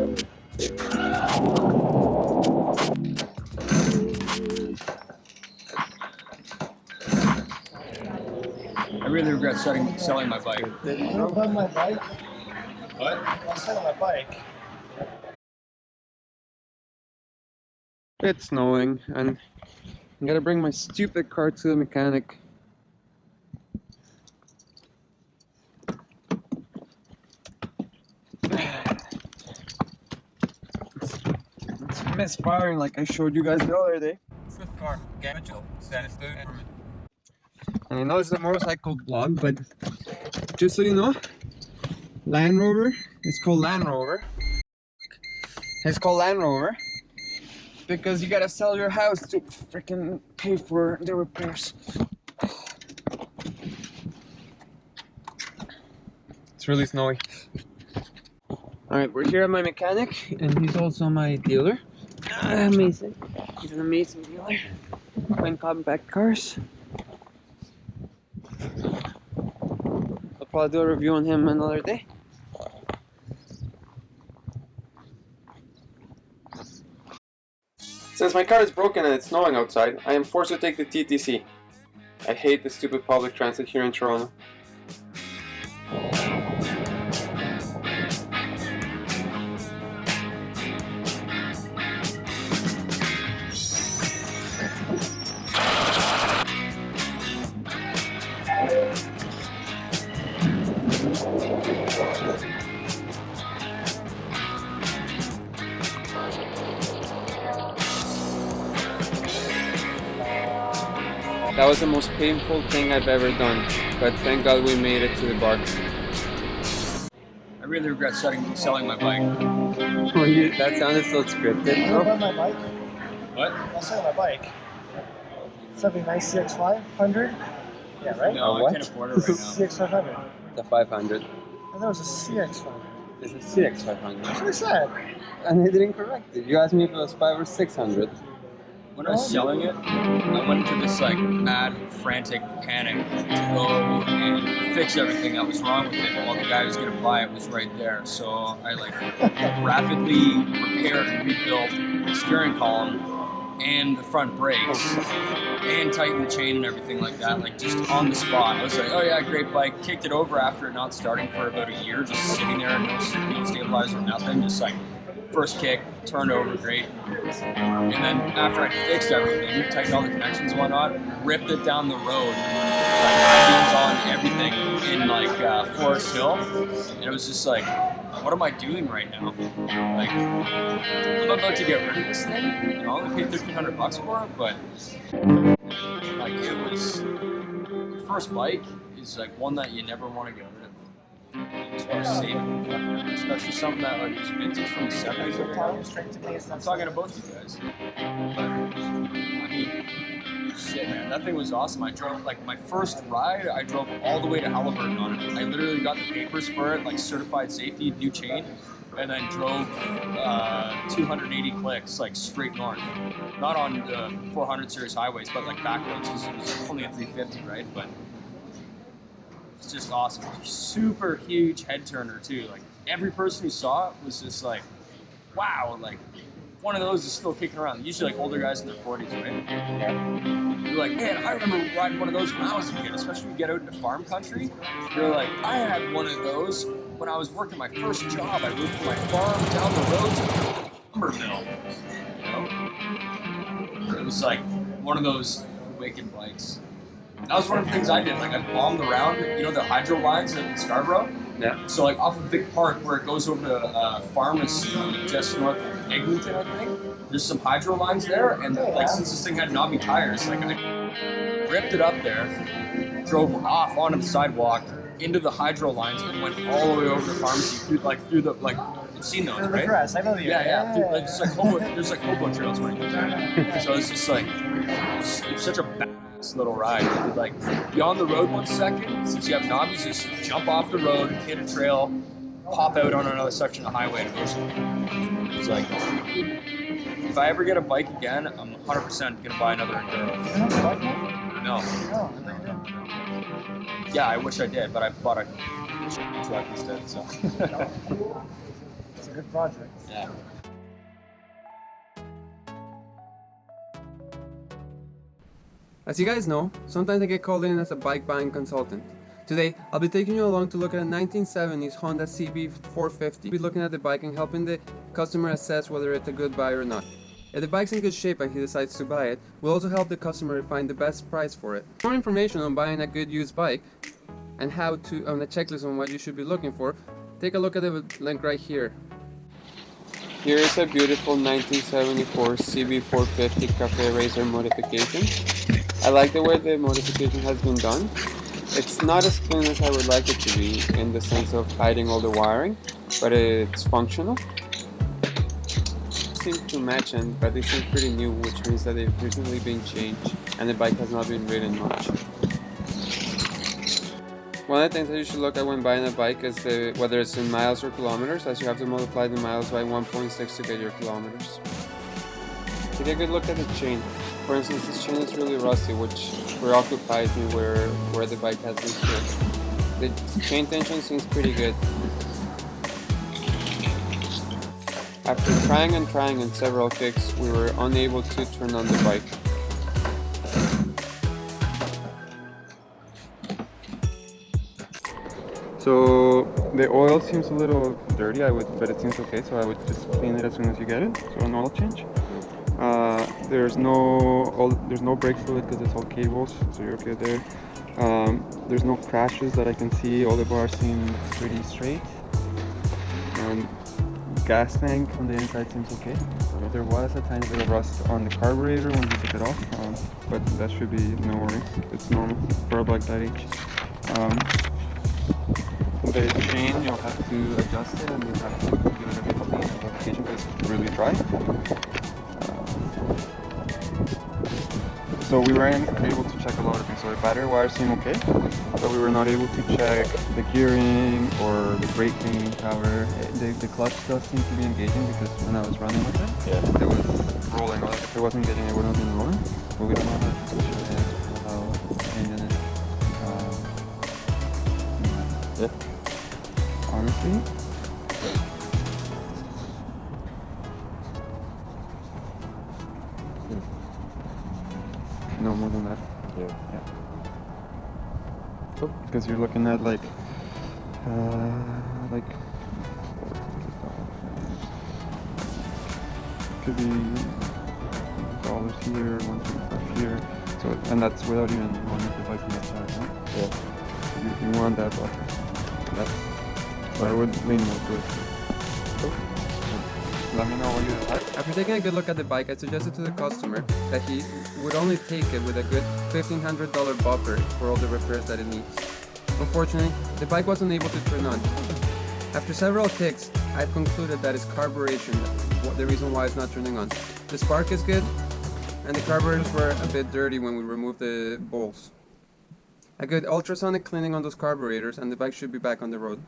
I really regret selling my bike. You don't love my bike? What? I'll sell my bike. It's snowing and I gotta bring my stupid car to the mechanic. It's misfiring like I showed you guys the other day. And I know it's a motorcycle blog, but just so you know, Land Rover, it's called Land Rover. It's called Land Rover because you gotta sell your house to freaking pay for the repairs. It's really snowy. Alright, we're here at my mechanic, and he's also my dealer. Amazing. He's an amazing dealer. When compact cars. I'll probably do a review on him another day. Since my car is broken and it's snowing outside, I am forced to take the TTC. I hate the stupid public transit here in Toronto. That was the most painful thing I've ever done, but thank God we made it to the bar. I really regret selling my bike. That sounded so scripted. You don't love my bike? What? I'll sell my bike. Something nice CX500? Yeah, right? No, What? I can't afford it right now. CX500. The 500. I thought it was a CX500. It's a CX500. That's what I said. And I didn't correct it. You asked me if it was 500 or 600. When I was selling it, I went into this like mad, frantic panic to go and fix everything that was wrong with it while the guy who was gonna buy it was right there. So I like rapidly repaired and rebuilt the steering column and the front brakes and tightened the chain and everything like that, like just on the spot. I was like, oh yeah, great bike. Kicked it over after it not starting for about a year, just sitting there, no stabilizer, nothing, just like first kick, turned over, great. And then after I fixed everything, tightened all the connections and whatnot, ripped it down the road, like high beams on everything in like Forest Hill, and it was just like, what am I doing right now? Like, I'm about to get rid of this thing. You know, I only paid $1,500 for it, but like it was. The first bike is like one that you never want to get rid of. You just want to save it, especially something that like was vintage from the 70s. I'm talking to both of you guys. But, I mean, shit, man, that thing was awesome. I drove, like, my first ride, I drove all the way to Halliburton on it. I literally got the papers for it, like certified safety, new chain, and then drove 280 clicks, like, straight north. Not on the 400 series highways, but like back roads, because it was only a 350, right? But it's just awesome. Super huge head turner too. Like every person who saw it was just like, wow, like one of those is still kicking around. Usually like older guys in their 40s, right? You're like, man, I remember riding one of those when I was a kid, especially when you get out into farm country. You're like, I had one of those when I was working my first job. I moved from my farm down the road to the lumber mill. You know? It was like one of those wicked bikes. That was one of the things I did. Like I bombed around, you know, the hydro lines in Scarborough. Yeah. So like off of Vic Park, where it goes over to Pharmacy, just north of Eglinton, I think. There's some hydro lines there, and like since this thing had knobby tires, like I ripped it up there, drove off onto the sidewalk into the hydro lines, and went all the way over to Pharmacy through the like. You've seen those, right? Grass. I know the Yeah. Like, it's like there's like hobo trails where you do that. So it's just like it's such a badass little ride. You'd, like be on the road 1 second, since you have knobbies, just jump off the road, hit a trail, pop out on another section of highway, and it's like if I ever get a bike again, I'm 100% gonna buy another Enduro. No. Yeah, I wish I did, but I bought a truck instead. So. It's a good project. Yeah. As you guys know, sometimes I get called in as a bike buying consultant. Today, I'll be taking you along to look at a 1970s Honda CB450. We'll be looking at the bike and helping the customer assess whether it's a good buy or not. If the bike's in good shape and he decides to buy it, we'll also help the customer find the best price for it. For more information on buying a good used bike and how to on a checklist on what you should be looking for, take a look at the link right here. Here is a beautiful 1974 CB450 Cafe Racer modification. I like the way the modification has been done. It's not as clean as I would like it to be in the sense of hiding all the wiring, but it's functional. Seem to match them, but they seem pretty new, which means that they've recently been changed and the bike has not been ridden much. One of the things that you should look at when buying a bike is whether it's in miles or kilometers, as you have to multiply the miles by 1.6 to get your kilometers. Take a good look at the chain. For instance, this chain is really rusty, which preoccupies me where the bike has been stripped. The chain tension seems pretty good. After trying and several kicks, we were unable to turn on the bike. So the oil seems a little dirty, but it seems okay, so I would just clean it as soon as you get it. So an oil change. There's no brake fluid because it's all cables, so you're okay there. There's no crashes that I can see. All the bars seem pretty straight. And gas tank on the inside seems okay. There was a tiny bit of rust on the carburetor when we took it off, but that should be no worries. It's normal for a bike that age. The chain, you'll have to adjust it and you'll have to give it a bit clean application because it's really dry. So we were able to check a lot of things. So the battery wires seem okay, but we were not able to check the gearing or the braking power. The clutch does seem to be engaging because when I was running with it, it was rolling. If it wasn't engaging, it wouldn't have been rolling. But we don't know how to switch it without changing it. Honestly, no more than that. Yeah. Oh, because you're looking at like could be dollars here, 125 here. So and that's without even wanting to buy from the side, huh? Yeah. You want that buffer. That's. So I would lean more to it. Let me know what you like. After taking a good look at the bike, I suggested to the customer that he would only take it with a good $1,500 buffer for all the repairs that it needs. Unfortunately, the bike wasn't able to turn on. After several kicks, I've concluded that it's carburation, the reason why it's not turning on. The spark is good, and the carburetors were a bit dirty when we removed the bowls. A good ultrasonic cleaning on those carburetors and the bike should be back on the road.